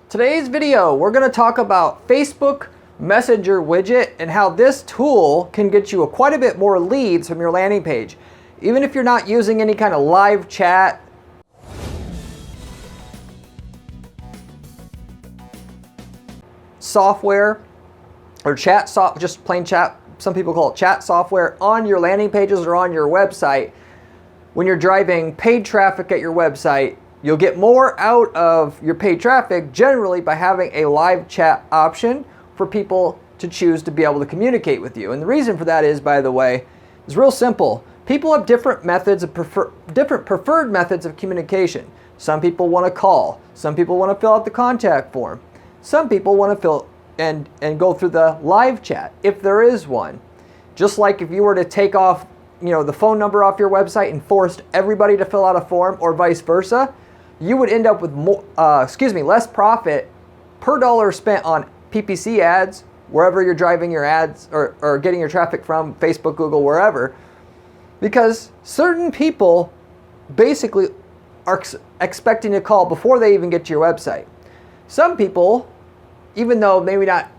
Today's video, we're going to talk about Facebook Messenger widget and how this tool can get you quite a bit more leads from your landing page. Even if you're not using any kind of live chat software or just plain chat, some people call it chat software, on your landing pages or on your website, when you're driving paid traffic at your website, you'll get more out of your paid traffic generally by having a live chat option for people to choose to be able to communicate with you. And the reason for that is, by the way, is real simple. People have different methods of preferred methods of communication. Some people want to call. Some people want to fill out the contact form. Some people want to fill and go through the live chat, if there is one. Just like if you were to take off, the phone number off your website and forced everybody to fill out a form, or vice versa, you would end up with less profit per dollar spent on PPC ads, wherever you're driving your ads or getting your traffic from, Facebook, Google, wherever, because certain people basically are expecting a call before they even get to your website. Some people, even though maybe not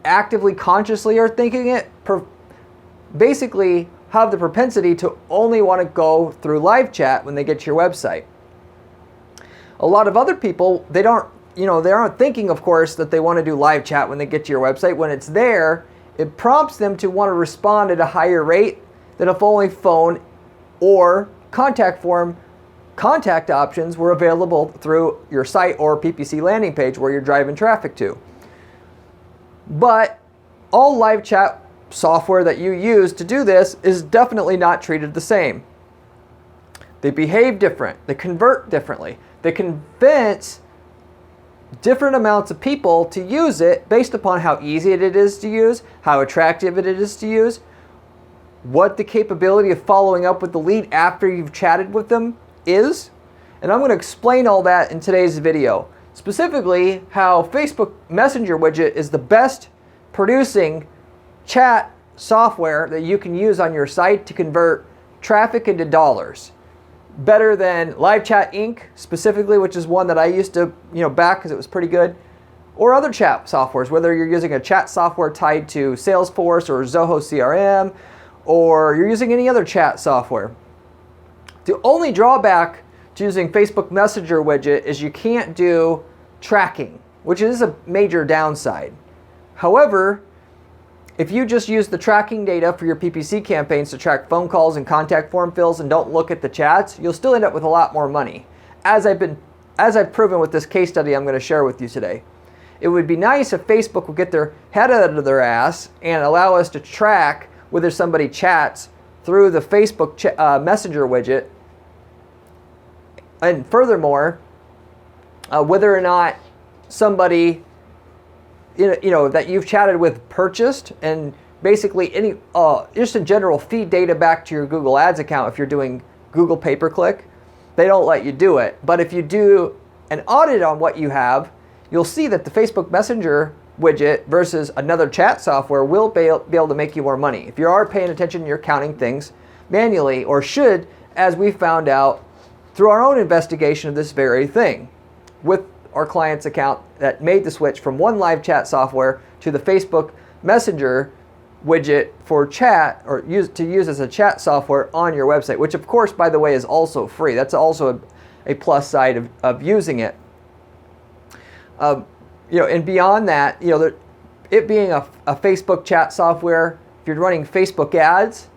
actively, consciously are thinking it, basically have the propensity to only want to go through live chat when they get to your website. A lot of other people, they aren't thinking, of course, that they want to do live chat when they get to your website. When it's there, it prompts them to want to respond at a higher rate than if only phone or contact form contact options were available through your site or PPC landing page where you're driving traffic to. But all live chat software that you use to do this is definitely not treated the same. They behave different. They convert differently. They convince different amounts of people to use it based upon how easy it is to use, how attractive it is to use, what the capability of following up with the lead after you've chatted with them is. And I'm going to explain all that in today's video. Specifically, how Facebook Messenger widget is the best producing chat software that you can use on your site to convert traffic into dollars. Better than LiveChatInc specifically, which is one that I used to back because it was pretty good, or other chat softwares, whether you're using a chat software tied to Salesforce or Zoho CRM, or you're using any other chat software. The only drawback to using Facebook Messenger widget is you can't do tracking, which is a major downside. However, if you just use the tracking data for your PPC campaigns to track phone calls and contact form fills and don't look at the chats, you'll still end up with a lot more money. As I've proven with this case study I'm going to share with you today. It would be nice if Facebook would get their head out of their ass and allow us to track whether somebody chats through the Facebook Messenger widget, and furthermore, whether or not somebody that you've chatted with purchased, and basically any just in general feed data back to your Google Ads account. If you're doing Google pay-per-click, they don't let you do it. But if you do an audit on what you have, you'll see that the Facebook Messenger widget versus another chat software will be able to make you more money. If you are paying attention, you're counting things manually, or should, as we found out through our own investigation of this very thing with our client's account that made the switch from one live chat software to the Facebook Messenger widget for chat, or to use as a chat software on your website, which of course, by the way, is also free. That's also a plus side of using it. And beyond that, it being a Facebook chat software, if you're running Facebook ads,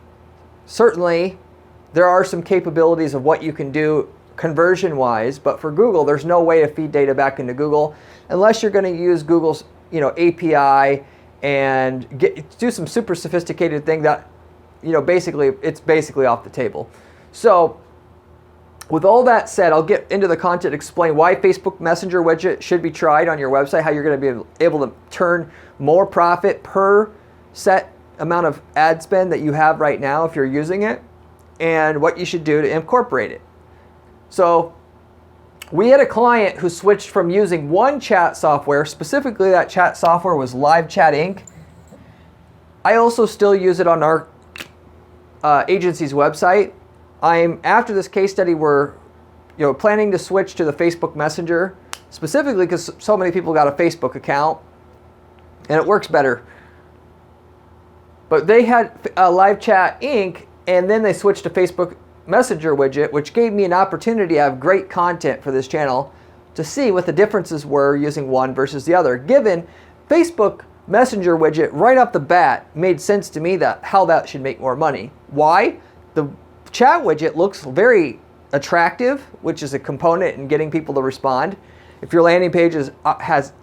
certainly there are some capabilities of what you can do conversion-wise, but for Google, there's no way to feed data back into Google unless you're going to use Google's API and do some super sophisticated thing that it's basically off the table. So with all that said, I'll get into the content, explain why Facebook Messenger widget should be tried on your website, how you're going to be able to turn more profit per set amount of ad spend that you have right now if you're using it, and what you should do to incorporate it. So we had a client who switched from using one chat software, specifically that chat software was LiveChatInc. I also still use it on our agency's website. After this case study, we're planning to switch to the Facebook Messenger specifically because so many people got a Facebook account and it works better. But they had LiveChatInc, and then they switched to Facebook Messenger widget, which gave me an opportunity to have great content for this channel to see what the differences were using one versus the other. Given Facebook Messenger widget right off the bat made sense to me that how that should make more money. Why? The chat widget looks very attractive, which is a component in getting people to respond. If your landing page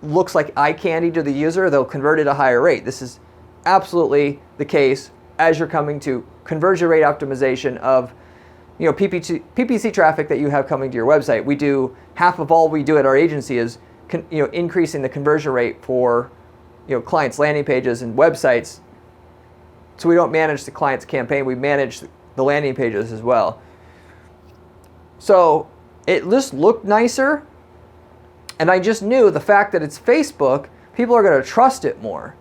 looks like eye candy to the user, they'll convert at a higher rate. This is absolutely the case as you're coming to conversion rate optimization of PPC traffic that you have coming to your website. We do half of all we do at our agency is increasing the conversion rate for clients' landing pages and websites. So we don't manage the client's campaign, we manage the landing pages as well. So it just looked nicer, and I just knew the fact that it's Facebook, people are going to trust it more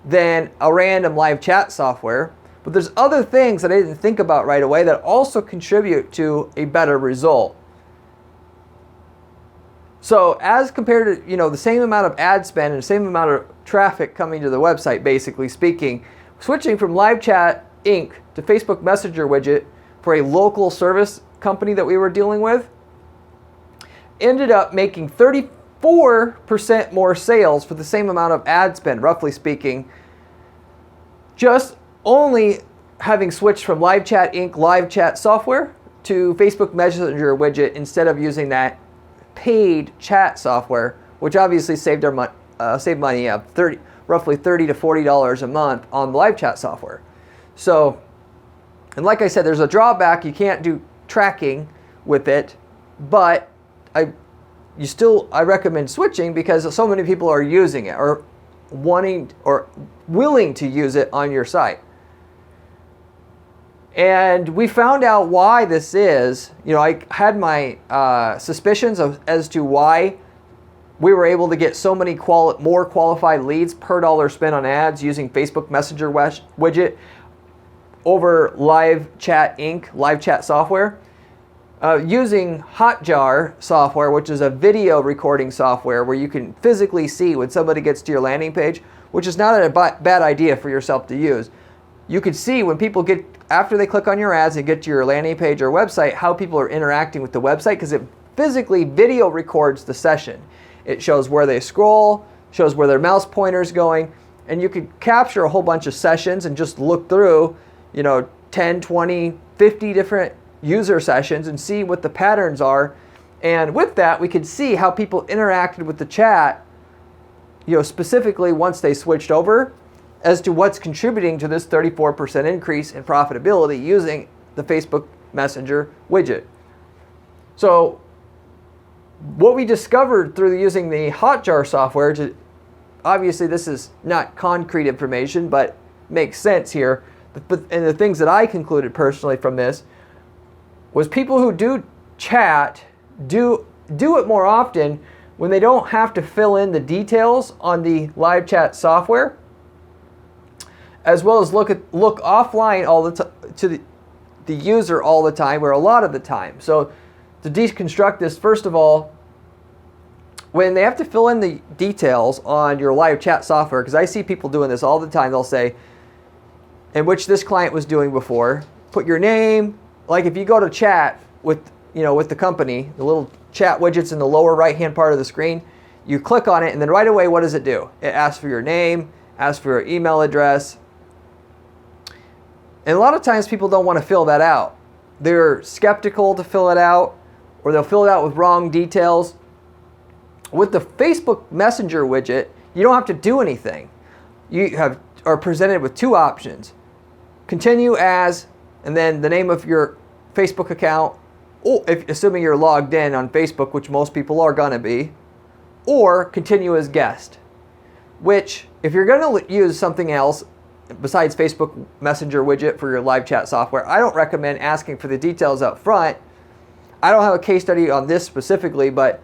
than a random live chat software. But there's other things that I didn't think about right away that also contribute to a better result. So as compared to the same amount of ad spend and the same amount of traffic coming to the website, basically speaking, switching from LiveChatInc to Facebook Messenger widget for a local service company that we were dealing with ended up making 34% more sales for the same amount of ad spend, roughly speaking, just only having switched from LiveChatInc live chat software to Facebook Messenger widget instead of using that paid chat software, which obviously saved money of roughly $30 to $40 a month on the live chat software. So, and like I said, there's a drawback. You can't do tracking with it, but I recommend switching because so many people are using it or wanting or willing to use it on your site. And we found out why this is. I had my suspicions as to why we were able to get so many more qualified leads per dollar spent on ads using Facebook Messenger widget over LiveChatInc, live chat software. Using Hotjar software, which is a video recording software where you can physically see when somebody gets to your landing page, which is not a bad idea for yourself to use. You could see when people after they click on your ads and get to your landing page or website, how people are interacting with the website because it physically video records the session. It shows where they scroll, shows where their mouse pointer is going, and you could capture a whole bunch of sessions and just look through, 10, 20, 50 different user sessions and see what the patterns are. And with that, we could see how people interacted with the chat, specifically once they switched over, as to what's contributing to this 34% increase in profitability using the Facebook Messenger widget. So what we discovered through using the Hotjar software, obviously this is not concrete information, but makes sense here. And the things that I concluded personally from this was people who do chat do it more often when they don't have to fill in the details on the live chat software, as well as look offline all the to the user all the time, or a lot of the time. So to deconstruct this, first of all, when they have to fill in the details on your live chat software, because I see people doing this all the time, they'll say, and which this client was doing before, put your name, like if you go to chat with the company, the little chat widget's in the lower right hand part of the screen, you click on it and then right away what does it do? It asks for your name, asks for your email address. And a lot of times people don't want to fill that out. They're skeptical to fill it out, or they'll fill it out with wrong details. With the Facebook Messenger widget, you don't have to do anything. You are presented with two options. Continue as, and then the name of your Facebook account, assuming you're logged in on Facebook, which most people are going to be, or continue as guest, which if you're going to use something else besides Facebook Messenger widget for your live chat software, I don't recommend asking for the details up front. I don't have a case study on this specifically, but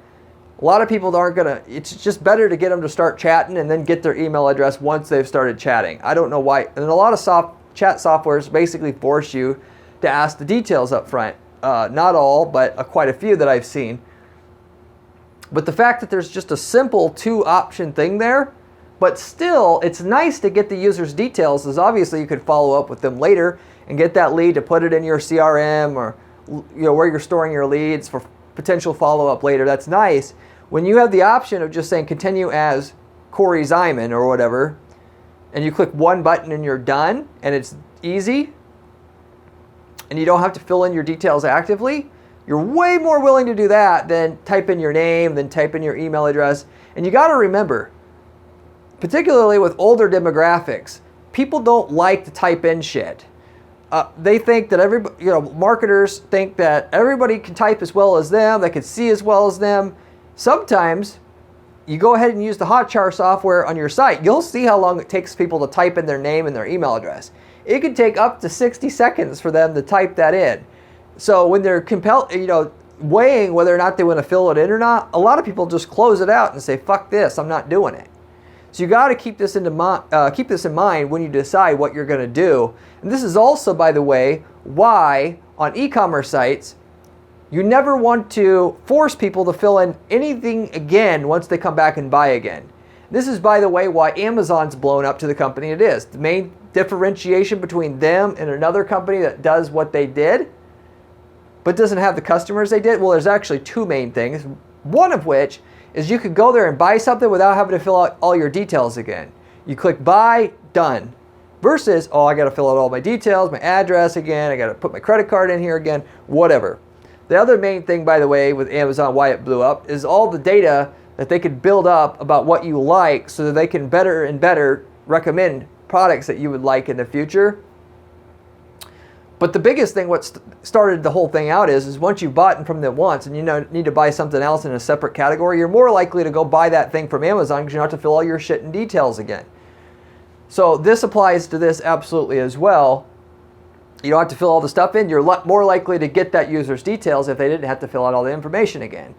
a lot of people aren't going to, it's just better to get them to start chatting and then get their email address once they've started chatting. I don't know why. And a lot of chat softwares basically force you to ask the details up front. Not all, but quite a few that I've seen. But the fact that there's just a simple 2-option thing there, but still it's nice to get the user's details, as obviously you could follow up with them later and get that lead to put it in your CRM or where you're storing your leads for potential follow-up later. That's nice. When you have the option of just saying continue as Corey Zyman or whatever, and you click one button and you're done, and it's easy, and you don't have to fill in your details actively, you're way more willing to do that than type in your name, than type in your email address. And you got to remember, particularly with older demographics, people don't like to type in shit. They think that marketers think that everybody can type as well as them, they can see as well as them. Sometimes you go ahead and use the Hotjar software on your site. You'll see how long it takes people to type in their name and their email address. It could take up to 60 seconds for them to type that in. So when they're weighing whether or not they want to fill it in or not, a lot of people just close it out and say, fuck this, I'm not doing it. So you got to keep this in mind when you decide what you're going to do. And this is also, by the way, why on e-commerce sites, you never want to force people to fill in anything again once they come back and buy again. This is, by the way, why Amazon's blown up to the company it is. The main differentiation between them and another company that does what they did, but doesn't have the customers they did, well, there's actually 2 main things. One of which is you could go there and buy something without having to fill out all your details again. You click buy, done. Versus, I got to fill out all my details, my address again, I got to put my credit card in here again, whatever. The other main thing, by the way, with Amazon, why it blew up, is all the data that they could build up about what you like so that they can better and better recommend products that you would like in the future. But the biggest thing, what started the whole thing out is once you've bought from them once and you need to buy something else in a separate category, you're more likely to go buy that thing from Amazon because you don't have to fill all your shit and details again. So this applies to this absolutely as well. You don't have to fill all the stuff in. You're more likely to get that user's details if they didn't have to fill out all the information again.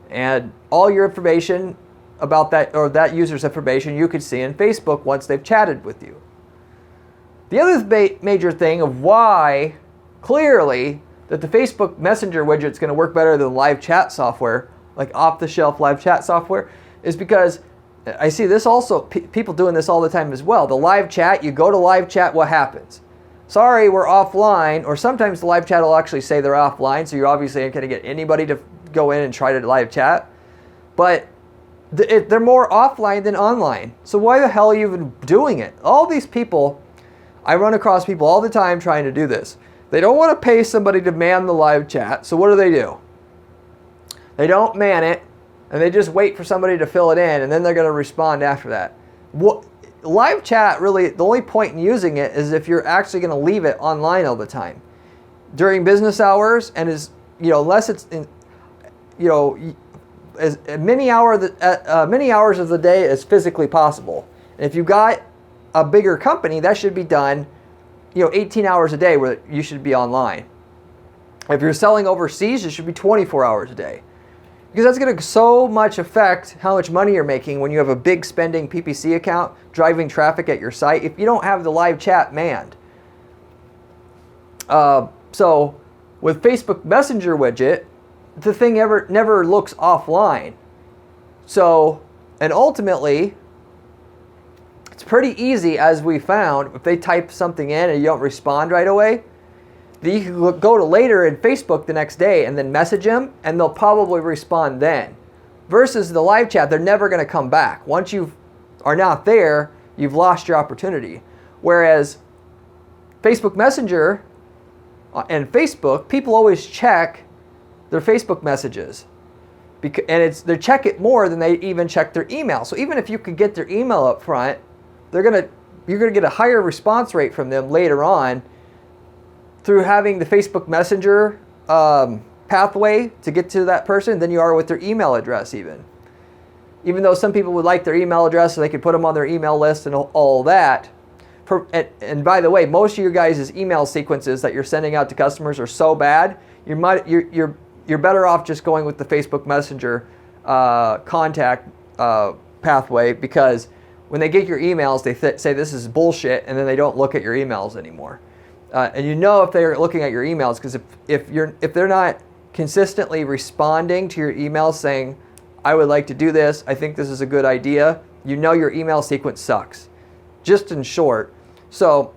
And all your information about that, or that user's information, you could see in Facebook once they've chatted with you. The other major thing of why, clearly, that the Facebook Messenger widget is going to work better than live chat software, like off-the-shelf live chat software, is because I see this also, people doing this all the time as well. The live chat, you go to live chat, what happens? Sorry, we're offline, or sometimes the live chat will actually say they're offline, so you're obviously not going to get anybody to go in and try to live chat. But they're more offline than online. So why the hell are you even doing it? All these people, I run across people all the time trying to do this. They don't want to pay somebody to man the live chat, so what do? They don't man it, and they just wait for somebody to fill it in, and then they're going to respond after that. Live chat, really, the only point in using it is if you're actually going to leave it online all the time. During business hours, and unless it's in, as many hours of the day as physically possible. And if you've got a bigger company, that should be done, 18 hours a day where you should be online. If you're selling overseas, it should be 24 hours a day. Because that's going to so much affect how much money you're making when you have a big spending PPC account driving traffic at your site if you don't have the live chat manned. So with Facebook Messenger widget, the thing never looks offline. So, and ultimately, it's pretty easy, as we found, if they type something in and you don't respond right away, then you can go to later in Facebook the next day and then message them, and they'll probably respond then. Versus the live chat, they're never going to come back. Once you are not there, you've lost your opportunity. Whereas Facebook Messenger and Facebook, people always check their Facebook messages. And they check it more than they even check their email. So even if you could get their email up front, you're going to get a higher response rate from them later on through having the Facebook Messenger pathway to get to that person than you are with their email address even. Even though some people would like their email address so they could put them on their email list and all that. And by the way, most of your guys' email sequences that you're sending out to customers are so bad, you're better off just going with the Facebook Messenger contact pathway, because when they get your emails, they say this is bullshit, and then they don't look at your emails anymore. And if they're looking at your emails, because if they're not consistently responding to your emails saying, I would like to do this. I think this is a good idea. You know your email sequence sucks. Just in short. So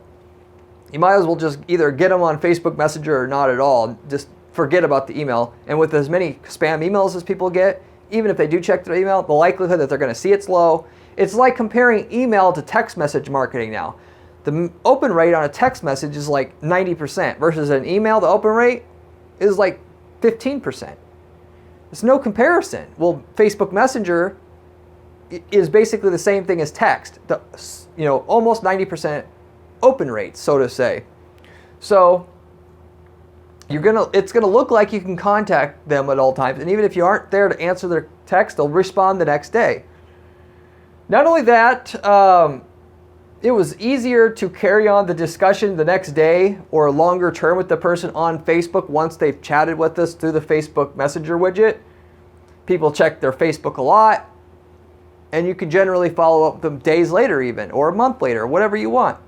you might as well just either get them on Facebook Messenger or not at all. Just forget about the email. And with as many spam emails as people get, even if they do check their email, the likelihood that they're going to see it's low. It's like comparing email to text message marketing now. The open rate on a text message is like 90% versus an email, the open rate is like 15%. There's no comparison. Well, Facebook Messenger is basically the same thing as text. Almost 90% open rate, so to say. So it's gonna look like you can contact them at all times, and even if you aren't there to answer their text, they'll respond the next day. Not only that, it was easier to carry on the discussion the next day or longer term with the person on Facebook once they've chatted with us through the Facebook Messenger widget. People check their Facebook a lot, and you can generally follow up with them days later even, or a month later, whatever you want.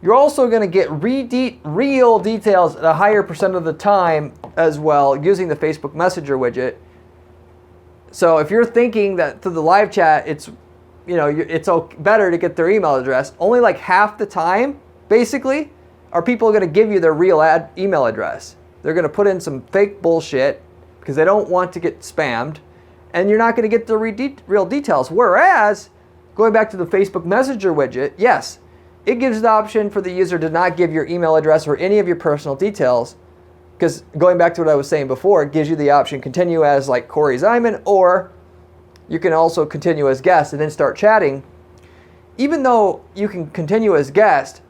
You're also going to get real details at a higher percent of the time as well using the Facebook Messenger widget. So if you're thinking that through the live chat, it's better to get their email address, only like half the time, basically, are people going to give you their real email address. They're going to put in some fake bullshit because they don't want to get spammed, and you're not going to get the real details. Whereas, going back to the Facebook Messenger widget, yes, it gives the option for the user to not give your email address or any of your personal details, because going back to what I was saying before, it gives you the option continue as like Corey Zyman, or you can also continue as guest and then start chatting. Even though you can continue as guest,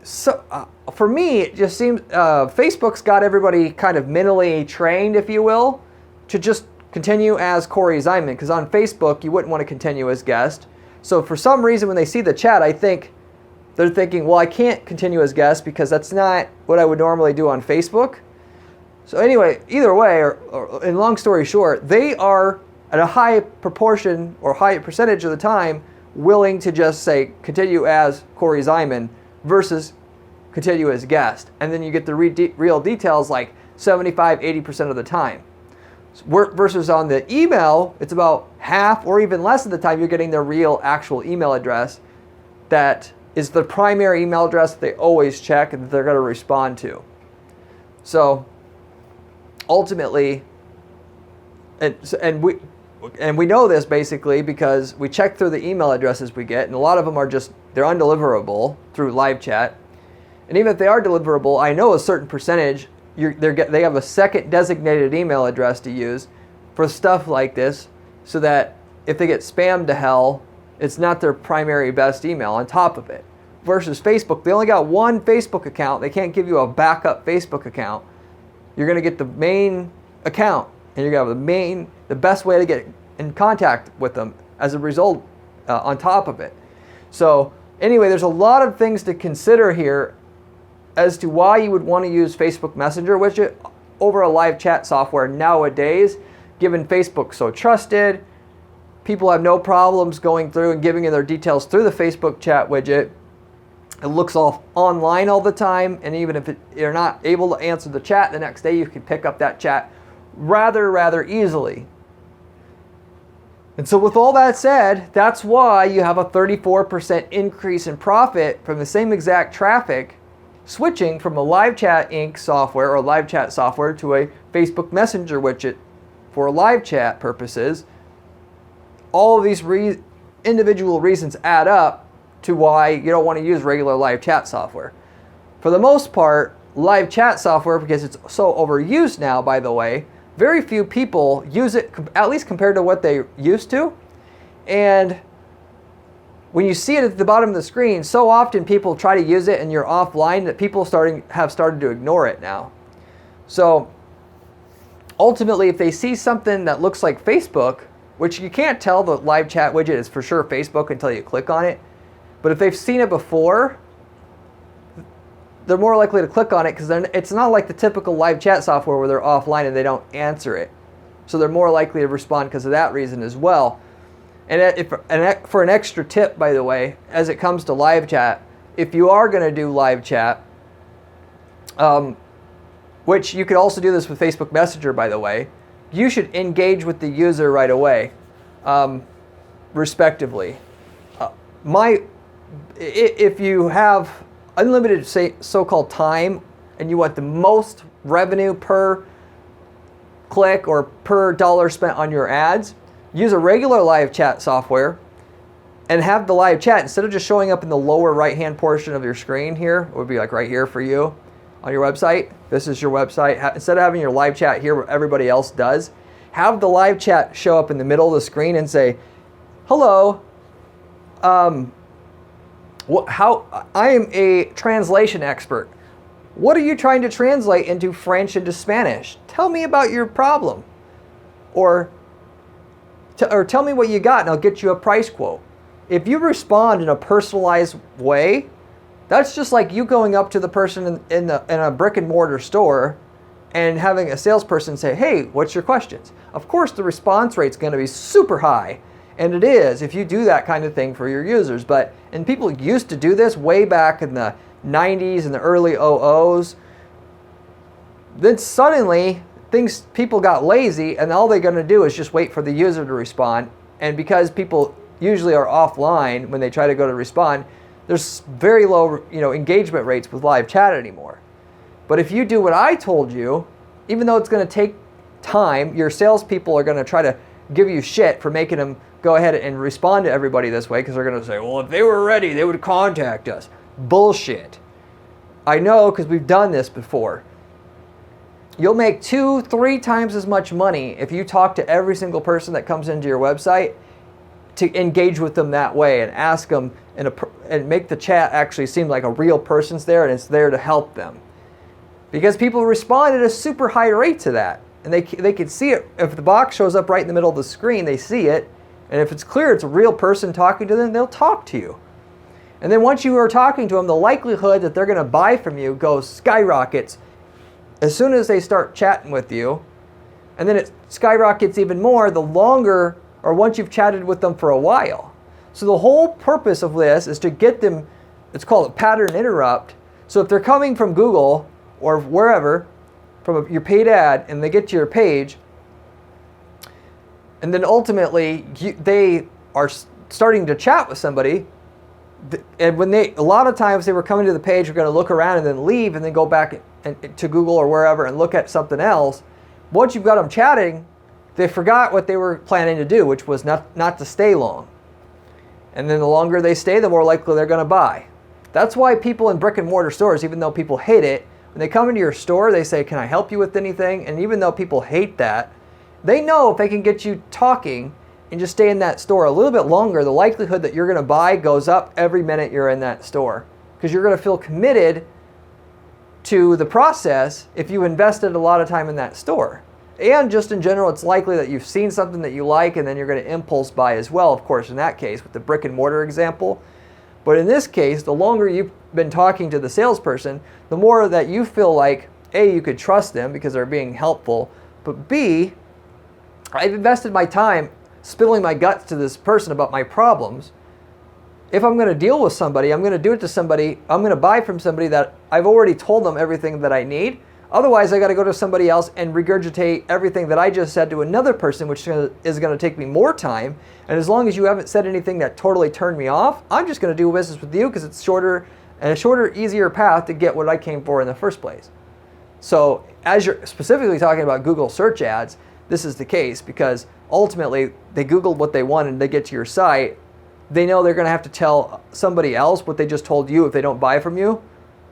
so for me, it just seems Facebook's got everybody kind of mentally trained, if you will, to just continue as Corey Zyman, because on Facebook, you wouldn't want to continue as guest. So for some reason, when they see the chat, I think they're thinking, well, I can't continue as guest because that's not what I would normally do on Facebook. So anyway, either way, or in long story short, they are at a high proportion or high percentage of the time willing to just say continue as Corey Zyman versus continue as guest. And then you get the real details like 75-80% of the time. Versus on the email, it's about half or even less of the time you're getting their real actual email address that is the primary email address that they always check and that they're going to respond to. So ultimately, and we know this basically because we check through the email addresses we get, and a lot of them are they're undeliverable through live chat. And even if they are deliverable, I know a certain percentage they have a second designated email address to use for stuff like this, so that if they get spammed to hell, it's not their primary best email on top of it. Versus Facebook, they only got one Facebook account. They can't give you a backup Facebook account. You're going to get the main account, and you're going to have the best way to get in contact with them as a result on top of it. So anyway, there's a lot of things to consider here as to why you would want to use Facebook Messenger widget over a live chat software nowadays, given Facebook's so trusted. People have no problems going through and giving in their details through the Facebook chat widget. It looks all online all the time, and even if you're not able to answer the chat the next day, you can pick up that chat rather easily. And so with all that said, that's why you have a 34% increase in profit from the same exact traffic switching from a LiveChatInc software or live chat software to a Facebook Messenger widget for live chat purposes. All of these individual reasons add up to why you don't want to use regular live chat software. For the most part, live chat software, because it's so overused now, by the way, very few people use it, at least compared to what they used to. And when you see it at the bottom of the screen, so often people try to use it and you're offline that people have started to ignore it now. So ultimately, if they see something that looks like Facebook, which you can't tell the live chat widget is for sure Facebook until you click on it, but if they've seen it before, they're more likely to click on it because it's not like the typical live chat software where they're offline and they don't answer it. So they're more likely to respond because of that reason as well. And for an extra tip, by the way, as it comes to live chat, if you are going to do live chat, which you could also do this with Facebook Messenger, by the way, you should engage with the user right away, respectively. If you have unlimited so-called time and you want the most revenue per click or per dollar spent on your ads, use a regular live chat software and have the live chat, instead of just showing up in the lower right hand portion of your screen here, it would be like right here for you on your website. This is your website. Instead of having your live chat here where everybody else does, have the live chat show up in the middle of the screen and say, hello, I am a translation expert. What are you trying to translate into French into Spanish? Tell me about your problem. Or tell me what you got and I'll get you a price quote. If you respond in a personalized way, that's just like you going up to the person in a brick and mortar store and having a salesperson say, hey, what's your questions? Of course, the response rate's going to be super high. And it is if you do that kind of thing for your users. And people used to do this way back in the 90s and the early 00s. Then suddenly, people got lazy and all they're going to do is just wait for the user to respond. And because people usually are offline when they try to go to respond, there's very low engagement rates with live chat anymore. But if you do what I told you, even though it's going to take time, your salespeople are going to try to give you shit for making them go ahead and respond to everybody this way because they're going to say, well, if they were ready, they would contact us. Bullshit. I know because we've done this before. You'll make 2-3 times as much money if you talk to every single person that comes into your website to engage with them that way and ask them and make the chat actually seem like a real person's there and it's there to help them. Because people respond at a super high rate to that. And they can see it. If the box shows up right in the middle of the screen, they see it. And if it's clear it's a real person talking to them, they'll talk to you. And then once you are talking to them, the likelihood that they're going to buy from you skyrockets as soon as they start chatting with you. And then it skyrockets even more the longer or once you've chatted with them for a while. So the whole purpose of this is to get them, it's called a pattern interrupt. So if they're coming from Google or wherever, from your paid ad, and they get to your page, and then ultimately they are starting to chat with somebody, and a lot of times they were coming to the page, we're going to look around and then leave and then go back to Google or wherever and look at something else. Once you've got them chatting, they forgot what they were planning to do, which was not to stay long. And then the longer they stay, the more likely they're going to buy. That's why people in brick and mortar stores, even though people hate it, when they come into your store, they say, can I help you with anything? And even though people hate that, they know if they can get you talking and just stay in that store a little bit longer, the likelihood that you're going to buy goes up every minute you're in that store. Because you're going to feel committed to the process if you invested a lot of time in that store. And just in general, it's likely that you've seen something that you like and then you're going to impulse buy as well, of course, in that case, with the brick and mortar example. But in this case, the longer you've been talking to the salesperson, the more that you feel like, A, you could trust them because they're being helpful, but B, I've invested my time spilling my guts to this person about my problems. If I'm going to deal with somebody, I'm going to do it to somebody, I'm going to buy from somebody that I've already told them everything that I need. Otherwise, I got to go to somebody else and regurgitate everything that I just said to another person, which is going to take me more time. And as long as you haven't said anything that totally turned me off, I'm just going to do business with you because it's shorter and a shorter, easier path to get what I came for in the first place. So as you're specifically talking about Google search ads, this is the case because ultimately they Googled what they wanted and they get to your site. They know they're going to have to tell somebody else what they just told you if they don't buy from you.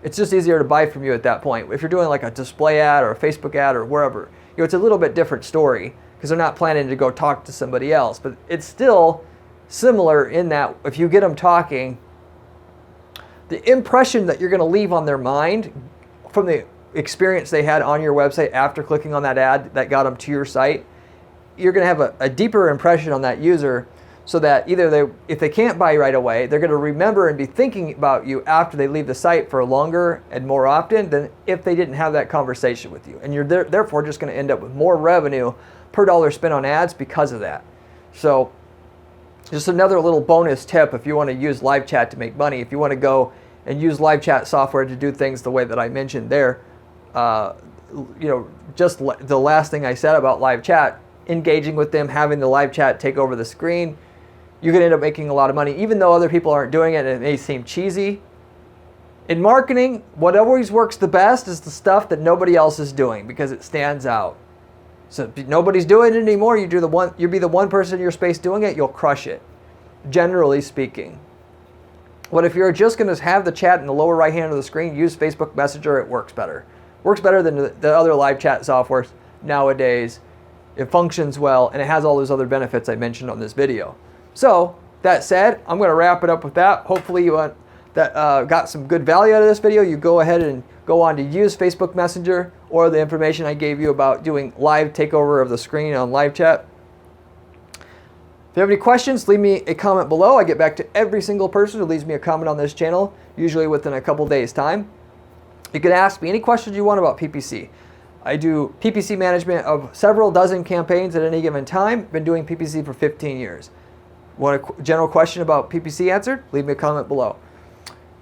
It's just easier to buy from you at that point. If you're doing like a display ad or a Facebook ad or wherever, it's a little bit different story because they're not planning to go talk to somebody else. But it's still similar in that if you get them talking, the impression that you're going to leave on their mind from the experience they had on your website after clicking on that ad that got them to your site, you're going to have a deeper impression on that user so that either if they can't buy right away, they're going to remember and be thinking about you after they leave the site for longer and more often than if they didn't have that conversation with you. And you're therefore just going to end up with more revenue per dollar spent on ads because of that. So just another little bonus tip if you want to use live chat to make money. If you want to go and use live chat software to do things the way that I mentioned there, just the last thing I said about live chat, engaging with them, having the live chat take over the screen, you can end up making a lot of money, even though other people aren't doing it and it may seem cheesy. In marketing, what always works the best is the stuff that nobody else is doing because it stands out. So if nobody's doing it anymore, you be the one person in your space doing it, you'll crush it, generally speaking. But if you're just going to have the chat in the lower right hand of the screen, use Facebook Messenger, it works better. Works better than the other live chat softwares nowadays. It functions well, and it has all those other benefits I mentioned on this video. So, that said, I'm going to wrap it up with that. Hopefully you got some good value out of this video. You go ahead and go on to use Facebook Messenger or the information I gave you about doing live takeover of the screen on live chat. If you have any questions, leave me a comment below. I get back to every single person who leaves me a comment on this channel, usually within a couple days' time. You can ask me any questions you want about PPC. I do PPC management of several dozen campaigns at any given time. Been doing PPC for 15 years. Want a general question about PPC answered? Leave me a comment below.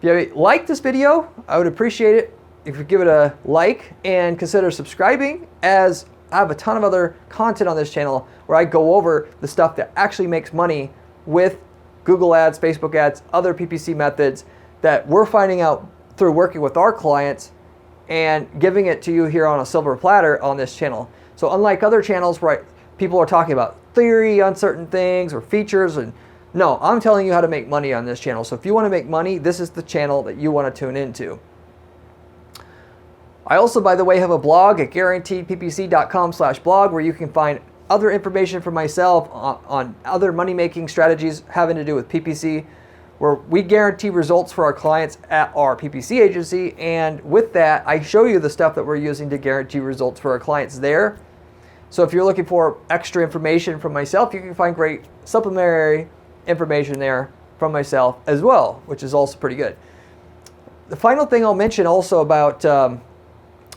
If you like this video, I would appreciate it if you give it a like and consider subscribing, as I have a ton of other content on this channel where I go over the stuff that actually makes money with Google ads, Facebook ads, other PPC methods that we're finding out through working with our clients and giving it to you here on a silver platter on this channel. So unlike other channels where people are talking about theory on certain things or features, and no, I'm telling you how to make money on this channel. So if you want to make money, this is the channel that you want to tune into. I also, by the way, have a blog at guaranteedppc.com/blog where you can find other information from myself on other money-making strategies having to do with PPC, where we guarantee results for our clients at our PPC agency. And with that, I show you the stuff that we're using to guarantee results for our clients there. So if you're looking for extra information from myself, you can find great supplementary information there from myself as well, which is also pretty good. The final thing I'll mention also about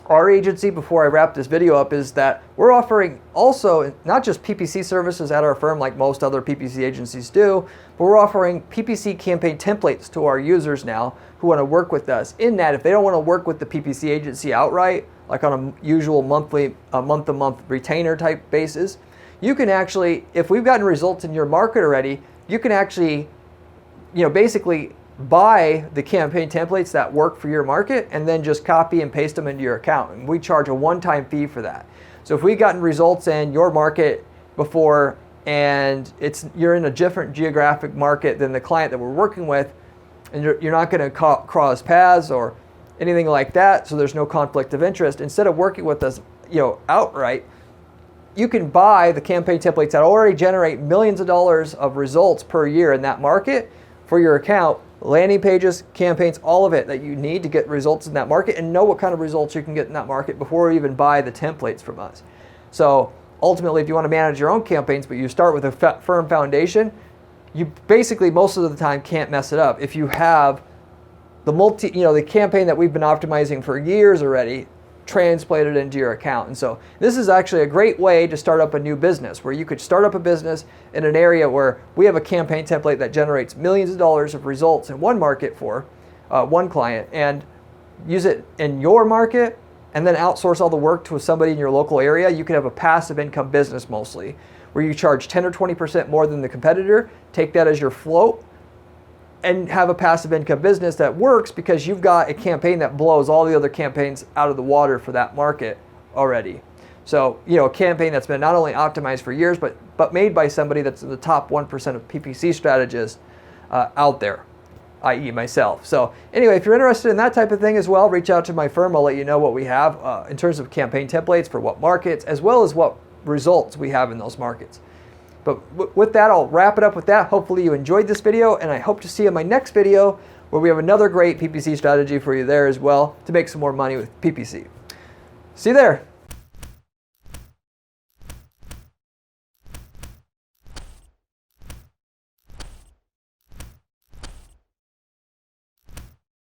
our agency before I wrap this video up is that we're offering also not just PPC services at our firm like most other PPC agencies do, but we're offering PPC campaign templates to our users now who want to work with us. In that, if they don't want to work with the PPC agency outright, like on a usual month-to-month retainer type basis, you can actually, if we've gotten results in your market already, you can actually, basically buy the campaign templates that work for your market and then just copy and paste them into your account. And we charge a one-time fee for that. So if we've gotten results in your market before and you're in a different geographic market than the client that we're working with, and you're not going to cross paths or anything like that, so there's no conflict of interest, instead of working with us outright, you can buy the campaign templates that already generate millions of dollars of results per year in that market for your account, landing pages, campaigns, all of it that you need to get results in that market and know what kind of results you can get in that market before you even buy the templates from us. So ultimately, if you want to manage your own campaigns, but you start with a firm foundation, you basically most of the time can't mess it up. If you have the campaign that we've been optimizing for years already translated into your account. And so this is actually a great way to start up a new business, where you could start up a business in an area where we have a campaign template that generates millions of dollars of results in one market for one client, and use it in your market and then outsource all the work to somebody in your local area. You can have a passive income business mostly, where you charge 10 or 20% more than the competitor, take that as your float, and have a passive income business that works because you've got a campaign that blows all the other campaigns out of the water for that market already. So, a campaign that's been not only optimized for years, but made by somebody that's in the top 1% of PPC strategists out there, i.e. myself. So anyway, if you're interested in that type of thing as well, reach out to my firm. I'll let you know what we have in terms of campaign templates for what markets, as well as what results we have in those markets. But with that, I'll wrap it up with that. Hopefully you enjoyed this video, and I hope to see you in my next video where we have another great PPC strategy for you there as well to make some more money with PPC. See you there.